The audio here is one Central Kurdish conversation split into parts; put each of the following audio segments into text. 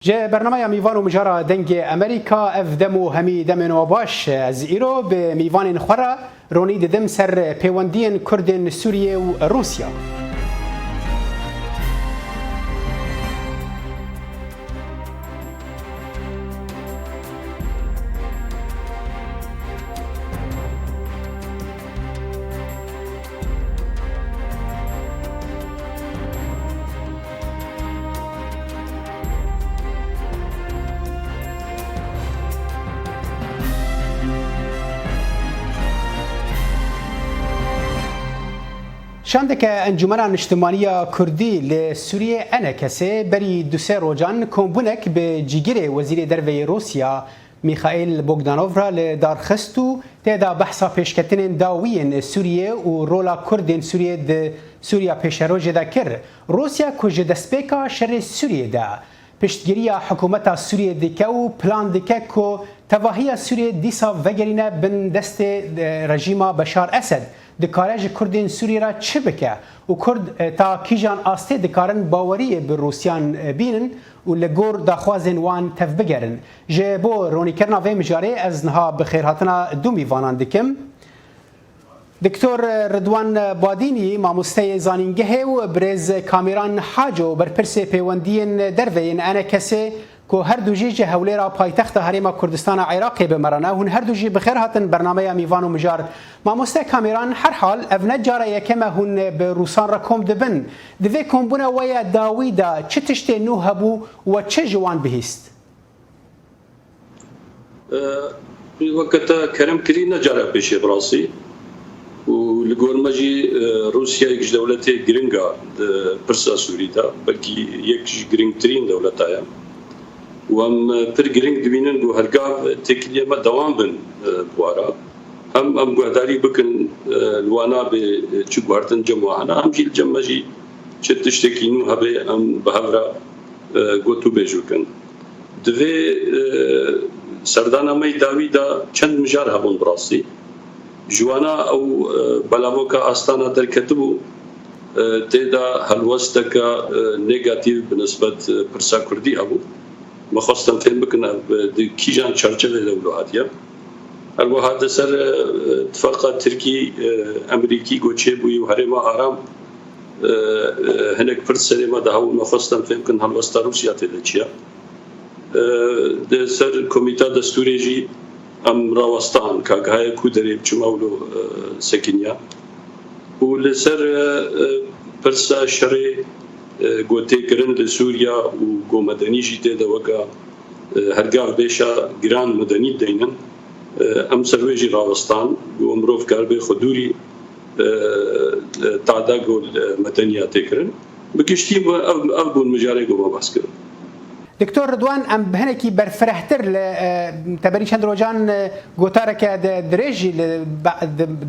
جه برنامه میوان و مجارا دنگ امریکا اف دمو همی دمن و باش از ایرو به میوان خورا رونی دم سر پیوندین کردن سوریه و روسیا. شاندك انجمن اجتماعية كردي لسوريا أنا كسي بري دوسي روجان كومبونك بجيجيري وزير درفي روسيا ميخائيل بوغدانوفرا لدار خستو تيدا بحثا بيشكتين داويين سوريا ورولا كردين سوريا د سوريا بيشروج دا كر روسيا كوج دسبيكا شر سوريا دا پشتگیری حکومت سوریه دیکو پلان دیکو تواهی سوریه دیسا وگرینه بن دست رژیم بشار اسد دکارج کردین سوریه را چه بکه و کرد تا کیجان آسته دکارن باوری به روسیان بینن و لگور داخوازن وان تف بگرن جبو رونی کرنا و مجاره از نها بخیر هاتنا دو میوانان دکم دکتور رضوان بادینی ماموسته زانینگه و برز کامیران حاجو برپرس پیوندین دروین انا کسی که هر دو جی حوله را پایتخت حریم کردستان عراقی بمرانه هون هر دو جی بخیر هاتن برنامه میوان و مجار ماموسته کامیران هر حال افنت جاره یکمه هون به روسان را کم دبن دوی کمبونه ویا داوی دا چه تشتی نو هبو و چه جوان بهیست؟ وقتا کرم کری نجاره پیش براسی ولگورمجی روسیا یک دولت گرینگا پرسا سوریدا بلکه یک گرینگترین دولت آیا و هم پر گرینگ دوینن گو هرگاه تکلیه ما دوام بن بوارا هم گوهداری بکن لوانا به چو گوهرتن جمعانا هم جیل جمعجی چه تشتکینو هبه هم بهورا گوتو بیجو کن دوی سردانا مای داوی دا چند مجار هبون براسی جوانا او بلاوکا آستانا در کتبو تیدا هلوستك نيجاتيف بالنسبة برسا كردي أبو مخصوصا فين بكنا كيجان شرچه دولوهاتيا الوهاد سر اتفاق تركي أمريكي قوشي بوي وهرما آرام هناك فرصة ما دهو مخصوصا فين بكنا هلوستا روسيا تيدا سر كوميتا دستوري جي ام راوستان كاغاي كودري بچماولو سكينيا ولسر برسا شري غوتي كرن لسوريا و مدني جيته دوغا هرغاف بيشا جران مدني دينن ام سرويجي راوستان و امروف كاربي خدوري تعداغو مدنيات كرن بكشتي ابو المجاري غو باسكر دكتور رضوان ام بهنكي برفرحتر تبري چند روجان گوتارك دريجي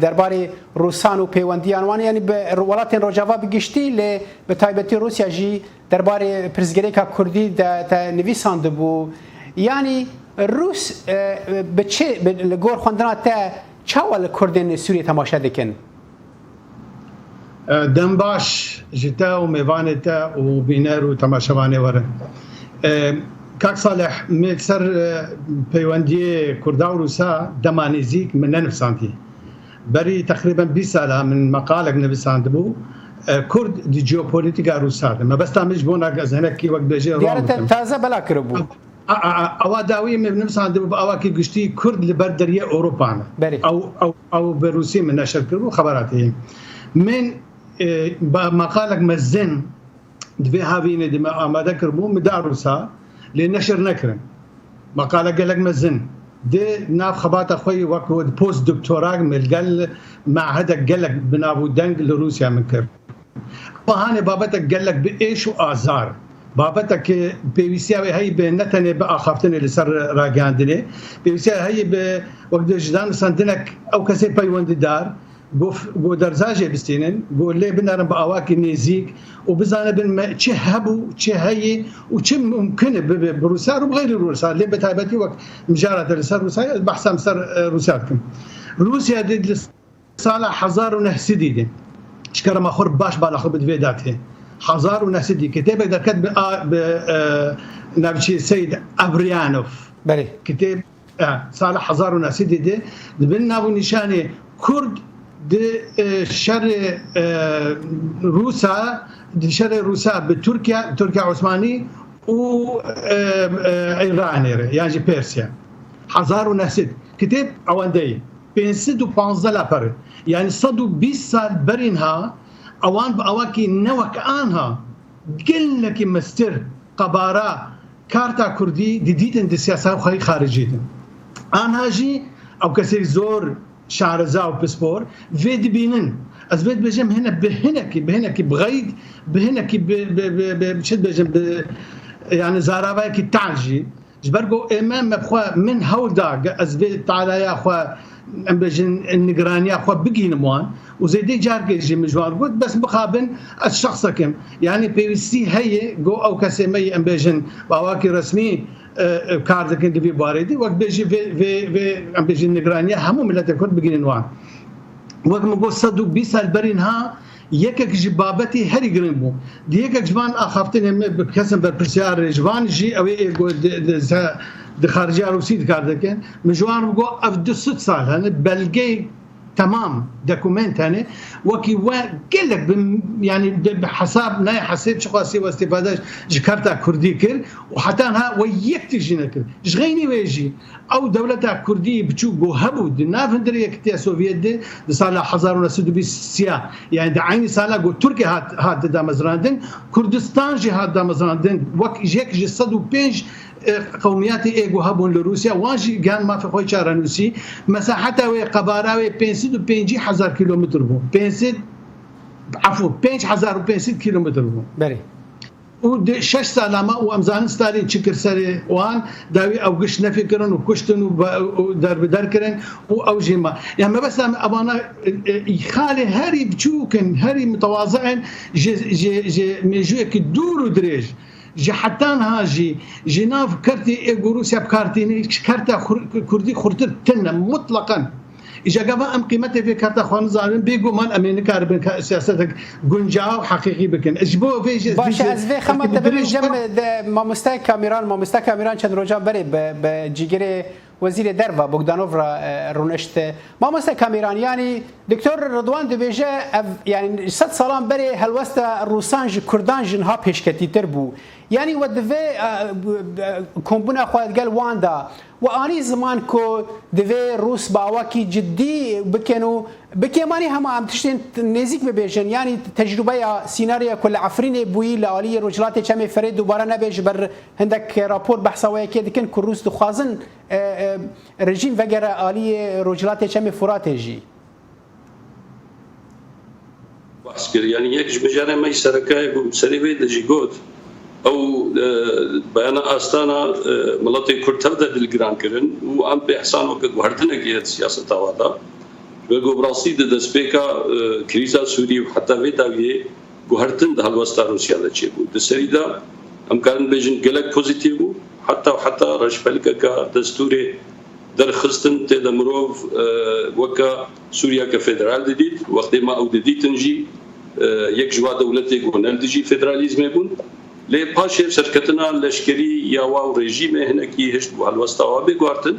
درباري روسان و پیوندیان وان یعنی به ولات روجاوا بگشتي ل بتایبتی روسیا جی درباري پرزگریکا کردی د نویساند بو یعنی روس بچه لگور خوندنا تا چاول کردن سوریه تماشا دکن دنباش جتا و میوانتا و بینر و تماشاوانه ورن كاك صالح مكسر بيواندي كردا وروسا دمانيزيك من نفسانتي بري تقريبا 20 سنه من مقالك نفساندبو كرد دي جيوبوليتيكا روسا ما بس تعملش بونا هناك كي وقت بيجي تازه بلا كربو او داوي من نفساندبو اواكي قشتي كرد لبردريه اوروبا او بروسيا من نشر كربو خبراتي من مقالك مزن دوی هاوینه دم آماده کربو مدار روسا لنشر نکرن مقاله قالك مزن ده ناف خبات اخوي وقت بوست دكتوراه ملقال معهدك قالك بنابو دنگ لروسيا من كر وهاني بابتك قالك بايش وازار بابتك بيوسيا هي بنتنه باخافتنه لسر راجاندنه بيوسيا هي بوقت جدان سندنك او كسي بيوند دار بو درزاجه بستينن بو لي بنرم باواكي نيزيك وبزانا بن تشي هبو تشي هي وتشي ممكن بروسيا وبغير روسيا اللي بتايبتي وقت مجارة لسر روسيا بحثا مسر روسياتكم روسيا دي صالح حزار ونهسديدين شكرا ما خور باش بالا خرب دفيداته حزار ونهسدي كتابك در كتب نابشي سيد أبريانوف بله كتاب صالح 1900 دي بنا ابو نشانه كرد دي شر روسا دي شر روسا بتركيا تركيا عثماني و ايران يعني بيرسيا 1900 كتاب اواندي 515 لابر يعني 120 سال برينها اوان باواكي نوك انها قل لك مستر قبارا كارتا كردي ديتن دي سياسه خارجيه أنا هاجي أو كسر زور شارزا وبسبور فيد بينن أثبت بجم هنا بهنك بغيد بهنك بشد بجم يعني زاراباي كي تعجي جبرجو إمام بخوا من هودا أثبت على يا أخوا أم بجن النجرانية أخوا بقين موان وزيدي جارك يجي مجوار قلت بس مقابل الشخص كم يعني بي سي هي جو أو كسمي أم بجن بواكي رسمي كاردك انت في باردي وقت بيجي في عم بيجي النجرانية همو ملت الكل بقين نوع وقت ما قول صدق بيسال برينها يكك جبابتي هري قرنبو دي يكك جبان اخافتين بكسم بالبرسيار جبان جي او يقول دي خارجية روسي دكاردك من جوان بقول افدو 6 سال هنا بلقي تمام دوكيمنت هنا وكي كلك يعني بحساب ناي حساب شخصي واستفاده جكرتا كردي كر وحتى انها ويكتي جينا كر جغيني ويجي او دولتها كردي بتشوقو هبو ناف هندري كتيا سوفيت دي صار 1900 يعني دعيني صار جو تركيا هات دا مزراندن كردستان جي هات دا مزراندن وك جيك جي صدو بينج قومياتي ايجو هبون لروسيا واجي كان ما في خوي شارنوسي مساحتها وقباراوي 550 كيلومتر بو 5500 كيلومتر بو بله و 6 سالما وامزان ستاري تشكر سري وان داوي او قش نفكرن وكشتن ودار بدار كرن او جيما يعني بس ابانا يخالي هاري بتشوكن هاري متواضعن جي ميجوك دور ودريج جي حتى هاجي جناف كرتي روسيا بكارتيني كارتا كردي خرطر تنا مطلقا إذا جابا أم قيمته في كارتا خوان زارين بيجو من أمريكا ربنا سياستك جنجاو حقيقي بكن إجبو في باش أزفي خمسة دبل جم ما مستوى كاميران شن رجع بري بجيجري وزير درفا بوغدانوفرا رونشت ما مستوى كاميران يعني دكتور رضوان دبيجة يعني 6 سالان بري هالوستا روسانج كردان جنها بيشكتي تربو يعني ودفي كومبونا خواد قال واندا واني زمان كو دفي روس باواكي جدي بكيماني هما عم تشتين نزيك ببيجن يعني تجربه سيناريو كل عفرين بوي لالي رجلاتي كم فريد دوباره نبيج بر عندك رابور بحثاوي كده كن كروس دخازن رژیم وگر آلی رجلات چم فراتجی بحث كر يعني يكش بجانا ما يسركاي بسريبي دجيغوت او بيانا استانا ملاتي كرتبدا دلجران كرن وام باحسان وقت وهرتنا كي سياسه توادا بگو براسي د سپیکا کریزا سوري وحتى ويتاوي وهرتن د هلوستا روسيا لچيبو د سريدا ام كان بيجن گلك بوزيتيف حتى رشفلك كدستوري در خستن تدمروف وكا سوريا كفدرال ديت وقت ما او ديتنجي يك جوا دولتي غونال ديجي فدراليزم يبون لي باشير شركتنا لشكري يا واو ريجيم هناكي هشت والوسطا بيغارتن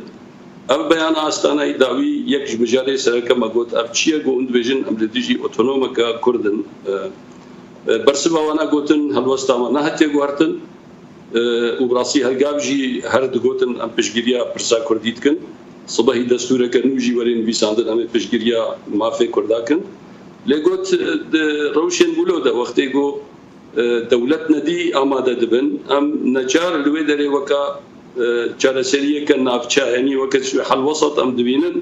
او بيان استانا يداوي يك بجاري سركه ماغوت افشيا غوند فيجن ام ديجي اوتونوميكا كردن برسبا وانا غوتن هلوسطا ما هتي غارتن وبراسي هالجابجي هرد غوتن ام بشجيريا برسا كرديتكن صباحي دستور كنوجي ورين بيساندن ام بشجيريا ما في كرداكن لغوت روشن بولو ده وقتي جو دولتنا دي اماده دبن ام نجار الويدري وكا جارسريه كنافچا يعني وقت حل وسط ام دبينن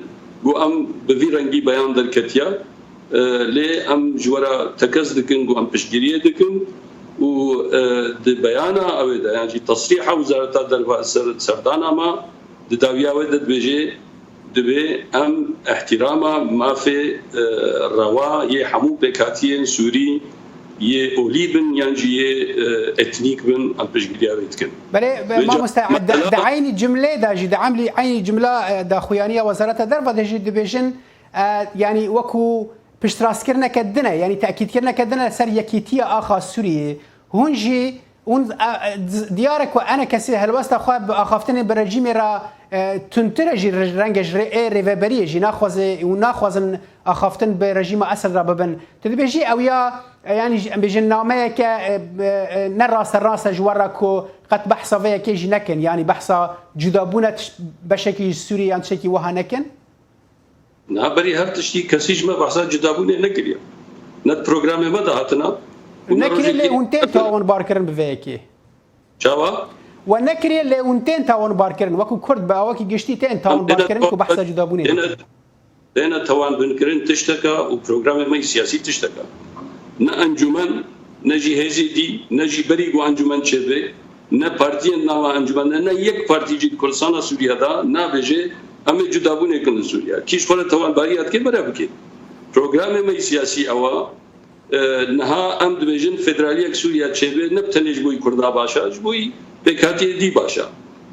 جو ام بفيرنجي بيان دركتيا لي ام جورا تكزدكن جو ام بشجيريا دكن و بيانا او يعني تصريح وزاره الدفاع سردانا ما داويا ودت بيجي دبي ام احتراما ما في روا يه حمو بكاتين سوري يه اوليبن يعني اتنيك بن ام بشجيريا بيتكن بلي ما مستعد دعيني جمله داجي دعم لي عيني جمله دا خويانيه وزاره الدفاع داجي دبيجن يعني وكو پشتراس كرنا كدنا يعني تاكيد كرنا كدنا سر يكيتيه اخا سوريه هونجي اون دیارک و انا کسی هلوستا خواب اخافتن برجیم را تنتر جی رنگش ریوبری جی ناخوازه و ناخوازن اخافتن برجیم اصل را ببن تدبیجی او یا یعنی بجن نامه که نه راست جوارا کو قد بحثا ویا که جی نکن یعنی بحثا جدابونت بشکی سوری یان شکی وها نکن نه بری هر تشتی کسیش ما بحثا جدابونه نکریم نه پروگرام ما دهاتنا نکری لی اونتین تاون بارکرن بویکی چاوا و نکری لی اونتین تاون بارکرن وکو کرد با وکی گشتی تین تاون بارکرن کو بحثا جدابونه دینا توان بنکرن تشتکا و پروگرام ما سیاسی تشتکا نه انجمن نه جهازی دی نه جبری گو انجمن چه نه پارتی نوا انجمن نه یک پارتی جد کردستان سوریه دا نه بجه اما جدابونه کن سوریه کیش خود توان باریات که برای بکی پروگرام ما سیاسی اوا نها ام دبیجن فدرالیک سوریه چه نبتنیج بوی کردا باشا جبوی بکاتی دی باشا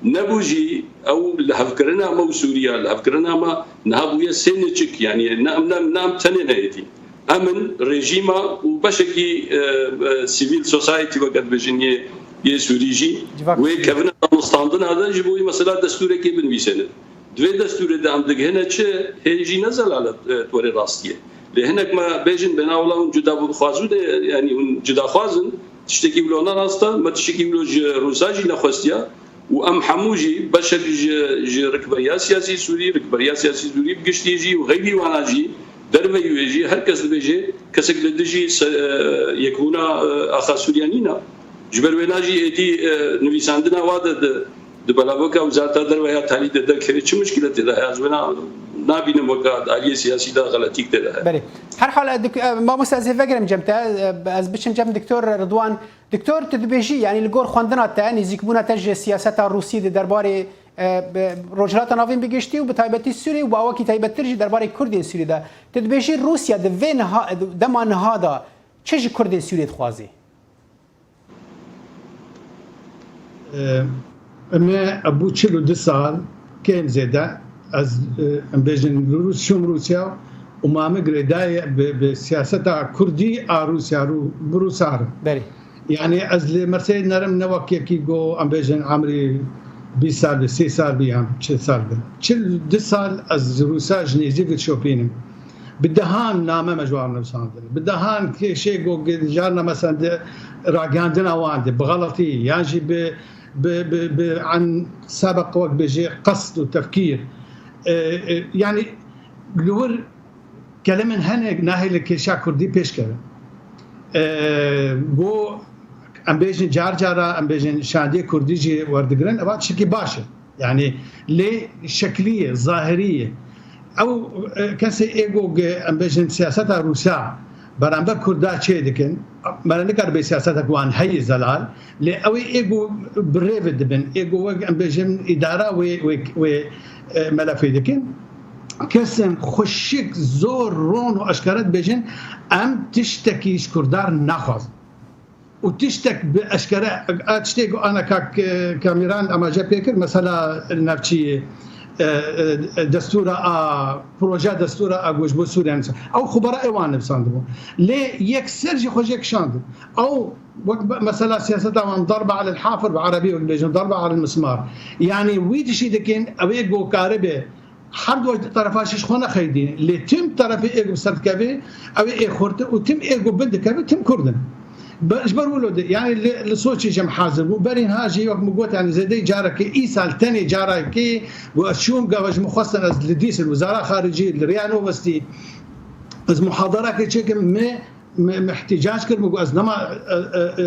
نبوجي او لهفكرنا مو سوريا لهفكرنا ما نهابويا سينچك يعني نام تنينيتي امن ريجيما وبشكي سيفيل سوسايتي وقت بجنيه يسوريجي وكفنا مستندن هذا جبوي مثلا دستور كي بنويسن دوي دستور ده ام دغهنا چه هيجي نزل على توري راستيه لهنك ما بيجن بناولا جدا بخوازو يعني جدا خوازن تشتكي بلونا راستا ما تشتكي بلو روساجي نخواستيا وام حموجي بشر جي ركبريا سياسي سوري ركبريا سياسي سوري بقشتيجي وغيري واناجي دربي يجي هر كس بيجي كسك لدجي يكون اخا سوريانينا جبر ويناجي ادي نويساندنا واد دبلابوكا وزارة دربي تالي در كري چه مشكله ده ازونا نابين وقت عليه سياسي ده غلطيك ده بله هر حال ما مستاذ فكرم جمتا از بشم جم دكتور رضوان دكتور تدبيجي يعني الجور خواندنا تاني زيكبونا تج سياسات الروسية درباري رجلات نافين بيجشتي وبتايبتي السوري وباوكي تايبت ترجي درباري كردين سوري ده تدبيجي روسيا دفين دمان هذا چه كردين سوري تخوازي اما ابو تشلو دسال كان زيدا از امبيجن روسيا وما مقرداي بسياستها كردي روسيا بروسار بله يعني از مرسيد نرم نوكي كي جو امبيجن عمري 20 سال 3 سال بيام 6 سال چل 2 سال از روسا جنيزي شوبينم بدهان نامه مجوار نفساندن بدهان كي شيء جو جارنا مثلا راغاندنا واند بغلطي ياجي عن سابق وقت بيجي قصد وتفكير يعني لور كلام هنا ناهي لكيشا كردي بيش كلام بو ام بيجن جارجارا ام بيجن شادي كردي جي وردقرن ابات شكي باشا يعني ليه شكليه ظاهريه او كسي ايجو ام بيجن سياستها روسا برامبر كردا چه دكن مرنكر بسياستك وان هي زلال لأوي ايجو بريفد بن ايجو ام بيجن اداره و ملفي دكن كسم خشك زور رون واشكارات بيجن ام تشتكيش كردار نخواز وتشتك باشكارات تشتكي انا كاميران اما جا بيكر مثلا نفسي دستور بروجه دستور گوشبو سوريا او خبراء ايوان بساندبو ليه يكسر جي خوجك شاند او مثلا سياستها ضربه على الحافر بعربي ولا ضربه على المسمار يعني ويدشي دكين اويجو كاربه حرد طرفاش خونه خيدين اللي تم طرف ايجو سرتكافي او اي خورته وتم ايجو بدكافي تم كردن بجبر ولود يعني لصوتي جم حازم وبرين هاجي وقت مقوت يعني زي جارك ايسال تاني جارك واشوم قاوج مخصص لديس الوزاره خارجيه الريانو وستي از محاضرات كيشكم ما احتجاج كرم از نما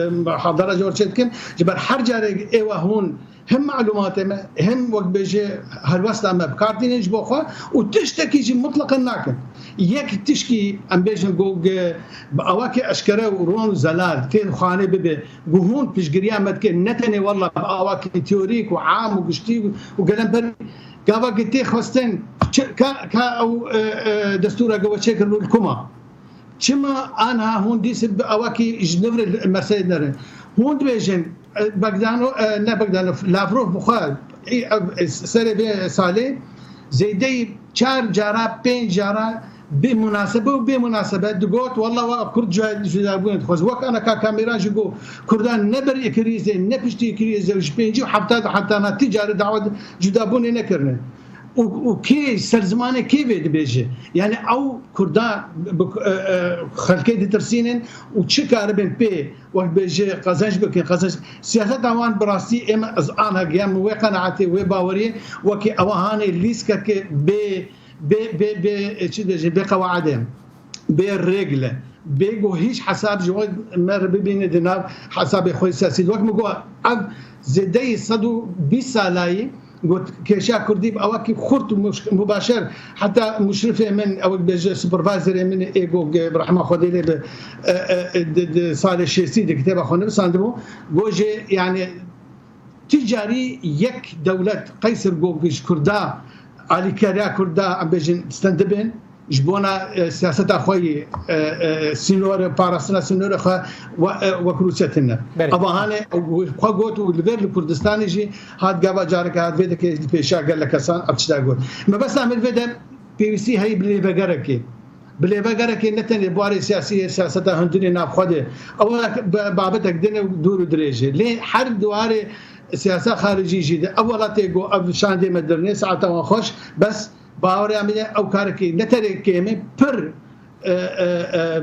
محاضره جورشتكم جبر حر جارك ايوا هون هم معلومات هم وقت بيجي هالوسط ما بكارتين جبوخه وتشتكي جي مطلقا ناكن يك تشكي ام بيجن جوج باواكي اشكره ورون زلال تين خانه ببي جهون بيشجريا مدكن نتني والله باواكي تيوريك وعام وقشتي وقلم قاوا قلتي خواستن كا او دستور قوا شكل الكما كما انا هون ديس باواكي جنفر مرسيد نرن هون بيجن بغدانو نه بغدانو لافروف بخار سر به ساله زیدی 4 جارا 5 جارا بمناسبه وبمناسبه دقوت والله كرد جابون خوز وك انا كاميرا جو كردان نبر كريزه نبشتي كريزه وش بينجي حتى انا تجاري دعوه جدابون نكرنا وكي سرزمانه كي بيجي يعني او كردان خلكي ترسينن وتشكار بين بي وبيجي قزاج بك قزاج سياسه دوان براسي ام انا قيام وقناعتي وباوري وكي اوهاني ليسكا بقواعدهم بالرجل بيجو هيش حساب جواد مر ببين دينار حساب خوي سياسي الوقت مجو زدي صدو بسالاي قلت كيشا كردي بأواكي خرط مباشر حتى مشرفة من أو بيجي سوبرفايزر من إيجو برحمة خديلي صار الشيسي دي كتابة خونه بساندمو جوجي يعني تجاري يك دولة قيصر جوجيش كردا علي كاريا كردا عم بيجي تستندبن جبونا سياسة أخوي سينور بارسنا سينور أخوي وكروسيتنا أبا هاني وخوات والغير الكردستاني جي هاد جابا جارك هاد فيدا كي بيشا قال لك أصلا أبتشتا أقول ما بس أعمل فيدا بي سي هاي بلي بقركي نتني بواري سياسية سياسة هندني ناب خده أولا بابتك دنيا دور دريجة ليه حرب دواري سياسة خارجية جدا أولا تيجو أبشان دي مدرني ساعتها خوش بس باوري عملية أو كاركي نتري كيمي پر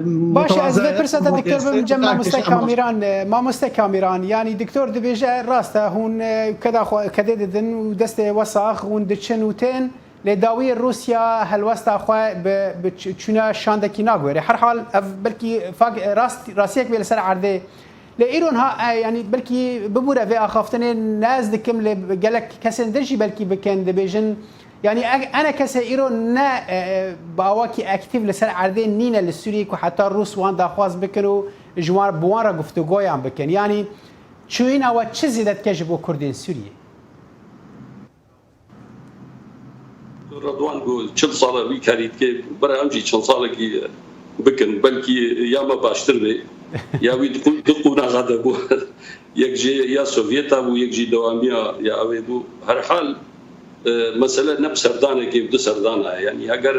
باشه از بپرسه دکتر بمجم ما مستكاميران يعني دكتور دبيجا راسته هون كده ددن ودست وساخ هون دچن وتن لداوي روسيا هالوسط اخوا بچونه شاندكي ناغوري هر حال بلكي راستيك بيلسر عرضه لإيرون ها يعني بلكي ببوره في اخافتن ناس دكم لقالك كسن دجي بلكي بكن دبيجن يعني انا كسا ايرون نا باواكي اكتيف لسر عرضه نينا للسوري وحتى الروس وان داخواز بكنوا جوار بوان را گفتگوی هم بکن يعني چوین او چه زیدت که جبو کردین سوریه رضوان گو چل ساله وی کارید که برای همجی چند ساله که بکن بلکه یا ما باشتر به یا وی دقونا غاده بو یک جی یا سوویتا بو یک جی دوامیا یا اوی بو هر حال مسألة نب سردانة كيف ده سردانة يعني أجر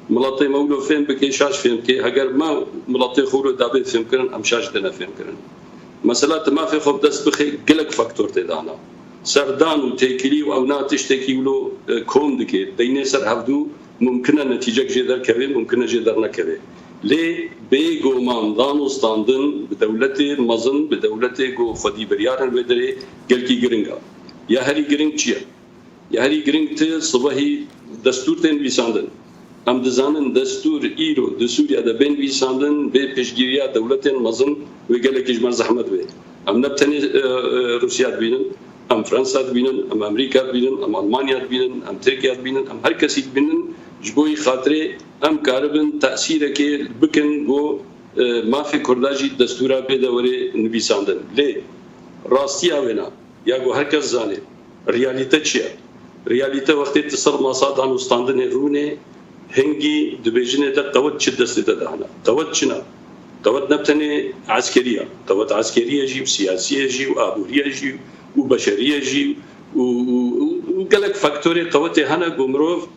ملاطي مولو فين بكي شاش فين كي أجر ما ملاطي خورو دابي فين كرن أم شاش دنا فين كرن مسألة ما في خب دست بخي قلق فاكتور تدانا سردان وتيكلي أو ناتش تيكيلو كوم دكي ديني سر هفدو ممكنة نتيجة جدر كبي ممكنة جدر نكبي ليه بيجو ماندانو ستاندن بدولتي مزن بدولتي جو خدي بريارن بدري قلقي جرينجا يا هري جرينج چيا يعني گرنگت صبحی دستور تن ویساندن هم دزانن دستور ایرو د سوریا د بین ویساندن به پیشگیری دولتن مزن و گلکیج مر زحمت به هم نبتنی روسیا بینن هم فرانسا بینن هم امریکا بینن هم المانیا بینن هم ترکیه بینن هم هر کسی بینن جبوی خاطره هم کاربن تاثیر که بکن و ما فی کرداجی دستورا به دوره نویساندن لی راستی اونا یا گو هر کس زانه ریالیته چیه رياليته وقت اتصل مصاد عن وستاندن رونه هنجي دبيجنه ده قوت شدست دهنا قوت شنا قوت نبتني عسكريه قوت عسكريه جي وسياسيه جي وابوريه جي وبشريه جي وقالك فاكتوري قوت هنا قمروف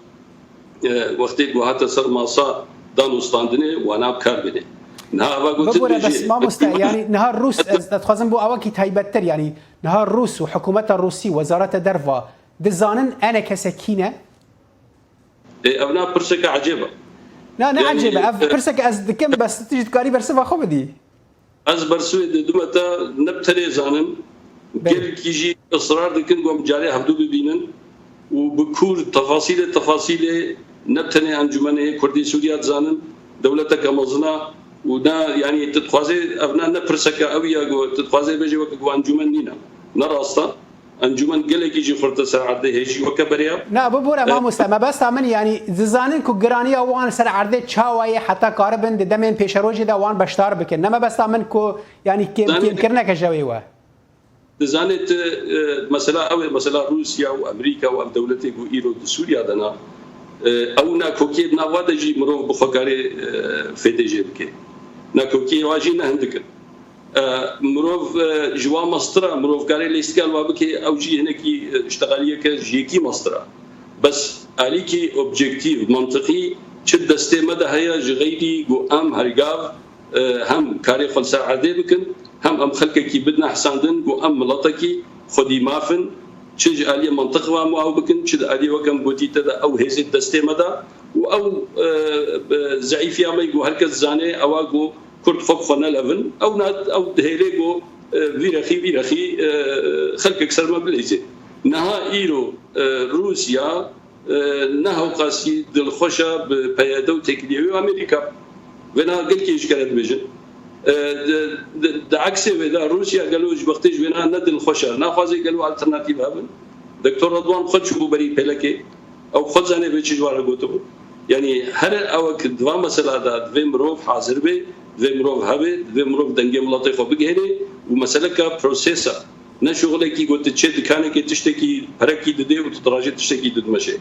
وقت جوهات اتصل مصاد دان وستاندنه وانا بكاربنه نها بس ما يعني نهار الروس تخازن بو اواكي تايبتر يعني نهار الروس وحكومه الروسي وزاره درفا دزانن انا كسكينه ابنا برسك عجيبه لا يعني عجيبه برسك از دكم بس تيجي تقاري برسفه خو بدي از برسوي دمتا نبتلي زانن قال كيجي اصرار دكن قوم جاري هبدو ببينن وبكور تفاصيل نبتني انجمن كردي سوريا زانن دولتك امزنا ودا يعني تتخوازي ابنا نبرسك اويا تتخوازي بيجي وقت انجمن نينا نراستا انجمن قالك يجي فرت سر عرضه هيجي وكبريا لا ببوره ما مستمع بس من يعني زانن كو جرانيا وان سر عرضه تشاوي حتى قاربن دمن بيشروجي دا وان بشتار بكن نما بس من كو يعني كيف كرنا كجويوا زانت مثلا او مثلا روسيا وامريكا ودولتي ايرو سوريا دنا او نا كوكي نوادجي مرو بخكاري فدجي بكي نا كوكي واجي نهندك مروف جوا مصدر مروف قال لي استقال وابكي او جي هناكي اشتغاليه كجيكي مصدر بس عليكي اوبجيكتيف منطقي شد دستي مدى هيا جغيدي جو ام هرقاف هم كاري خلصة عادي بكن هم خلقكي بدنا حساندن جو ام ملطكي خدي مافن شج آلية منطقة ومعو بكن شد آلية وكم بوتي تدا أو هيزي دستي مدى أو زعيف يامي جو هركز زاني أو جو كرد فوق خنا لفن أو دهيلي جو فيرخي خلقك سلمى بالإيزي نها إيرو روسيا نهو قاسي دل خوشا بيادو تكليوي وامريكا ونا قل كيش كانت بيجن عكس ودا روسيا قالوا جبختيج ونا ندل خوشا نافازي قالوا الترناتيف هابن دكتور رضوان خد شو بري بلكي او خد زاني بيجي جوار قوتو يعني هر اوك دوا مساله دا دمروف حاضر به دمروف هبه دمروف دنگه ملطفه بگهري ومساله كا بروسيسا نه شغله کی گوت چه دکانه کی تشتکی پرکی دده و تدراجه تشتکی دد مشه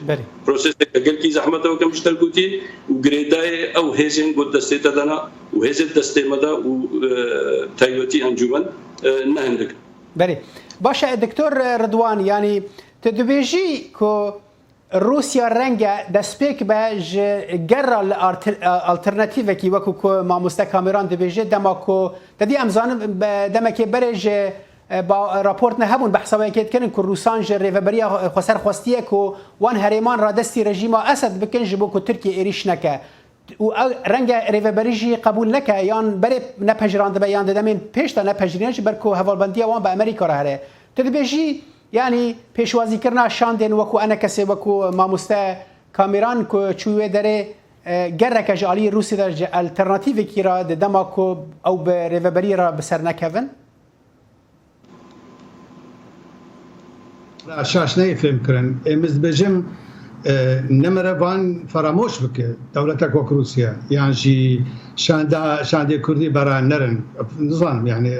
پروسس اگل کی زحمت و کم اشتركوتي وغريداي او هيزن گوت دسته تدنا و هيزن دسته مدا و تايوتي انجمن نه عندك بله باشه دكتور رضوان يعني تدبيجي كو روسيا رنگا دسپیک باج گرا الالترناتیو کی وکو کو ما مستکامران دبیجه دماکو تدی امزان دمکی برج با راپورت نه همون بحثایی که کردن که روسان ریوبریا خسر خواستیه که وان هریمان را دستی رژیم اسد بکن جبو که ترکیه ایریش نکه و رنگ ریوبریجی قبول نکه یان بری نپجراند بیان دادمین پیش تا نپجرینش برکو حوالبندی وان با امریکا را هره تدبیجی یعنی پیشوازی کردن شاندن وکو انا کسی وکو ماموسته کامیران که چوی داره گرک جالی روسی در الترناتیوی کی را دماکو او به ریوبری را بسر نکوین شاش نيفهم كرن مزبجم نمربان فراموش بك دولتك وروسيا يعني شان كردي برا نرن نظام يعني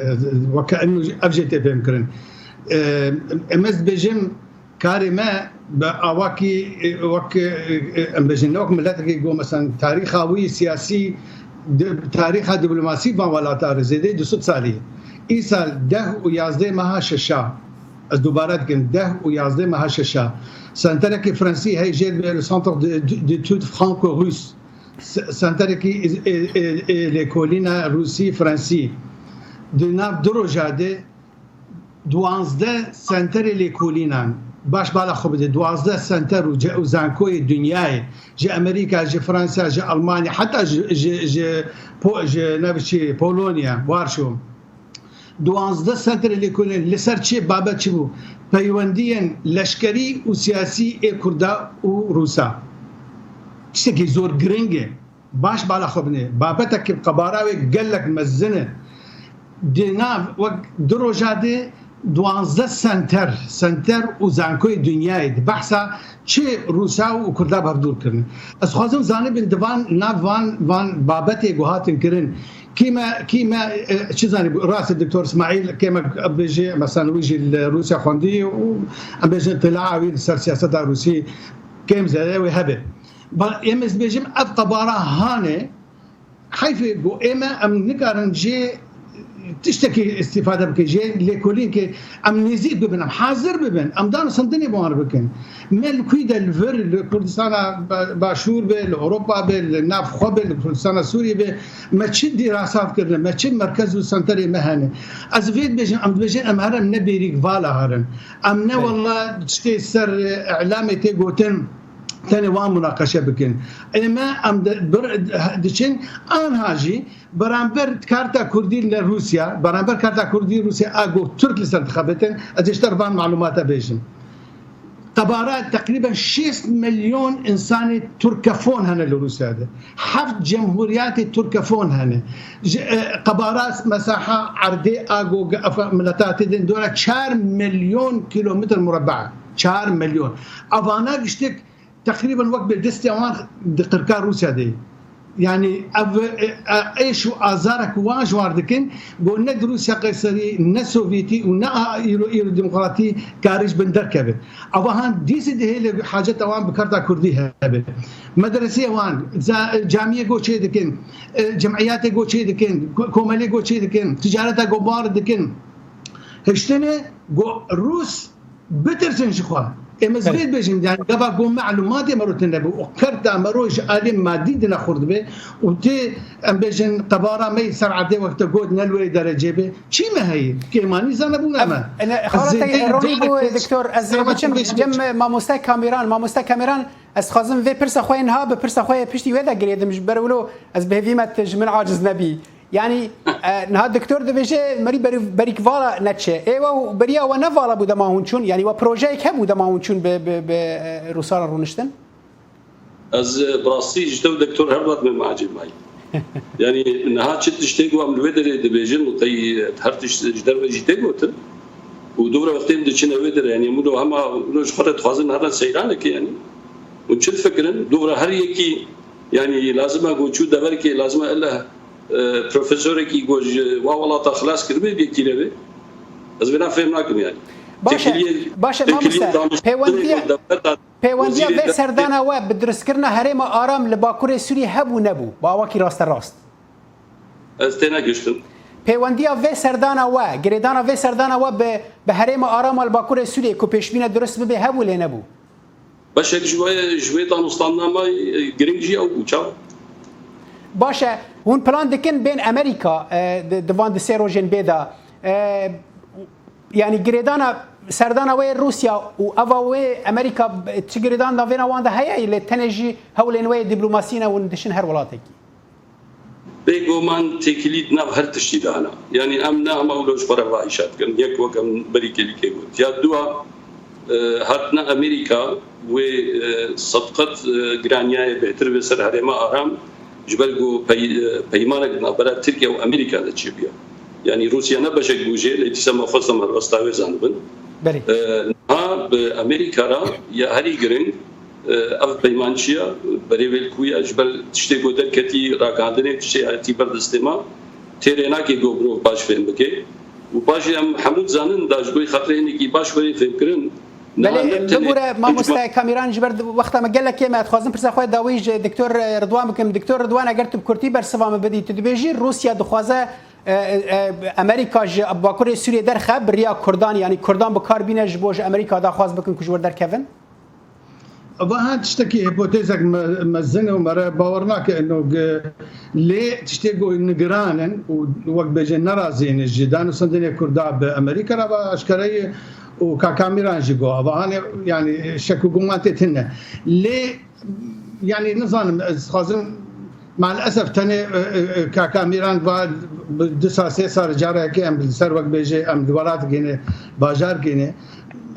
وكانه افجت فهم كرن مزبجم كارما باواكي وك امبجنوك ملتك يقول مثلا تاريخاوي سياسي تاريخ دبلوماسي ولا تارزيدي دو ساليه ايسال ده ويازده مها ششا از دوباره کن 10 و 11 ماه ششا سنترکی فرانسی هی جد به سنتر d'études franco-russe سنترکی لکولینا روسی فرانسی دناب دروجاده 12 سنتر لکولینا باش بالا خوب ده 12 سنتر و زانکوی دنیای جه امریکا جه فرانسا جه المانیا حتی جه نبچی پولونیا وارشو 12 سنتر لکولین لسر چه بابت چه بو پیوندین لشکری و سیاسی کردا و روسا چه که زور گرنگه باش بالا خوبنه بابت که قباراوی گلک مزنه دیناو و دروجاده 12 سنتر و زانکوی دنیای بحثا چه روسا و کردا بردور کرن از خوازم زانه بین دوان وان بابت گوهاتن کرن كيما شزاني راس الدكتور اسماعيل كيما بيجي مثلا ويجي روسيا خوندي وبيجي طلع صار سياسه روسي كيم زاوي هبل يمس بيجي ابقى برا هانه حيف بو اما ام نكارن جي تشتكي استفاده بكجي ليكولين كي ام نزيد ببن ام حاضر ببن ام دانو سندني بوار بكن مل كويدا الفر الكردستان باشور باوروبا بالناف خبل الكردستان سوريا به ما تشد دراسات كرنا ما تشد مركز وسنتري مهنه از فيد بيجن ام بيجن ام هرم نبيريك فالا هرن ام نه والله تشتي سر اعلامي تيغوتن ثاني وان مناقشه بكن انما ام دشين ان هاجي برامبر كارتا كردي لروسيا برامبر كارتا كردي روسيا اغو ترك لسنتخابتن ازشتر بان معلومات بيجن قبارات تقريبا 6 مليون انسان تركفون هنا لروسيا ده 7 جمهوريات تركفون هنا قبارات مساحه عرضي اغو ملتات دول 4 مليون كيلومتر مربع 4 مليون افانا قشتك تقريبا وقت بالدستيوان دقركا روسيا دي يعني ايش ازارك واج واردكن قلنا روسيا قيصري نا سوفيتي ونا ايرو ديمقراطي كارج بندركبه اوهان ديس دي هي حاجه توان بكرتا كردي هبه مدرسه وان جامعه گوچه دكن جمعيات گوچه دكن كومالي گوچه دكن تجارتا گوبار دكن هشتنه روس بترسن شخوا امزبيت بيجم يعني قبا قوم معلومات مرتين نبو وكرت امروج عالم مادي دنا خرد به وتي ام بيجن قبارة مي سرعة وقت قود نلوي درجة به شي ما هي كيماني زنبو نما انا خالتي رونيبو دكتور ازبچم جم ما مستا كاميران از خازم في برسا خوين ها ببرسا خوي بشتي ودا قريد مش برولو از بهفيمت جمن عاجز نبي يعني نها الدكتور دبيجي مري بريك فالا نتشه ايوا بريا ونفالا بودا ما هونچون يعني و بروجيك هم بودا ما هونچون ب روسان رونشتن از براسي جتو دكتور هربط من معجب معي يعني نها تشتيغو ام الودر دبيجن وطي هرتش جدر جيتيغوت ودور وقتين دچن ودر يعني مودو هما لوش خرت خازن هذا سيرانك يعني وشد فكرن دور هر يكي يعني لازم اقول شو دبرك لازم الا بروفيسور كي جوج والله خلاص كربي بيكيلبي از بنا فهمناكم يعني باشا ما مسا بيوانديا في سردانا و بدرس كرنا هريم آرام لباكوري سوري هبو نبو باواكي راست استنا گشتم بيوانديا في سردانا و گريدانا في سردانا و بهريم آرام الباكوري سوري كو پیشبینه درست ببي هبو لنبو باش جوي دانستاننا ما گرنجي او بوچا باشا هون بلان دكن بين امريكا دوان دسي روجين بيدا يعني جريدانا سردانا وي روسيا و افاوي امريكا تجريدان دافينا واندا هي اللي تنجي هولين وي دبلوماسينا وندشن هر ولاتك بيجو مان تكليد ناب هر تشيدانا يعني امنا ما ولوش فرا عايشات كان يك وكم بريكي لي كيغوت يا دوا هاتنا امريكا و صدقت جرانيا بهتر بسر هرما ارام جبلغو بيمانك نابرا تركيا وامريكا لتشبيا يعني روسيا نبشك بوجي اللي تسمى فصل الوسطاوي زانبن بلي ها بامريكا را يا هري جرين اف بيمانشيا بريفل كويا جبل تشتي دركتي راكاندني تشي تي بردستما تيرينا كي گوبرو باش فهم بكي وباش ام حمود زانن داجوي خاطرين كي باش بري فكرن بله دبوره ما مستا كاميران جبر وقت ما قال لك ما تخوازم برسا خويا داويج دكتور رضوان بكم دكتور رضوان اگر تو كرتي برسوام بدي تدبيجي روسيا دخوازه امريكا ج باكوري سوريا در خبر يا كردان يعني كردان بكار بينه جبوج امريكا دا خواز بكم كجور در كيفن وها تشتكي هيبوتيزك مزنه ومره باورناك انه ليه تشتكوا نجرانا ووقت بيجي نرازين الجدان وصندني كردا بامريكا راه اشكريه وكاميران جيجو هذا يعني شكو قماتتنا ليه يعني نظام خازن مع الاسف تاني كاميران بعد دساسه صار جاره كم بالسر وقت بيجي ام دورات جينه بازار جينه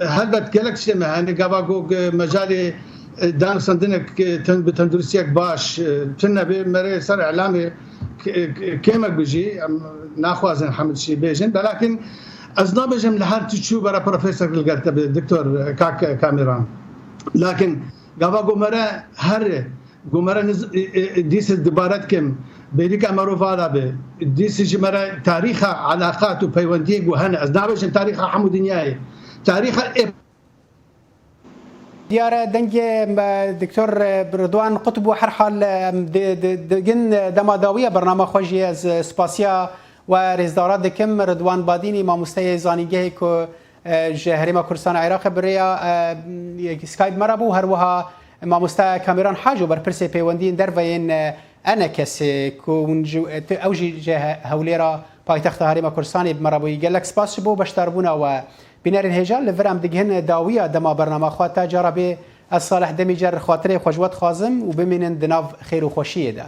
هل بتكلك شيء ما هني قباقو مجالي دان صندنك بتندرسيك باش تنا بمري صار اعلامي كيما بيجي ناخوازن حمد شي بيجن ولكن ازنا بجم لحد تشو برا بروفيسور القرطه الدكتور كاميران لكن قباقو مرا هر قمرا ديس الدبارات كم بيريك امرو فالا به ديس جمرا تاريخ علاقات وبيونديق وهنا ازنا بجم تاريخ حمود نياي تاريخ ديار دنج دكتور رضوان قطب وحرحال دجن دماداويه برنامج خوجي از سپاسیا و رزدارات دکم رضوان بادینی ما مستوی زانیگه که جهرما کردستان عراق بریا سکایپ مرابو هر وها ما مستوی کامران حاجو بر پرسه پیوندین در وین انا کسی کونجو اوجی جه هولیرا پایتخت هرما کردستانی مرابوی گلک سپاس بو بشتربونا و بنار الهجال لفرام دگهن داویه دما برنامج خواتا جربه الصالح دمیجر خاطره خوجوات خازم و بمینن دناف خیر و خوشیه ده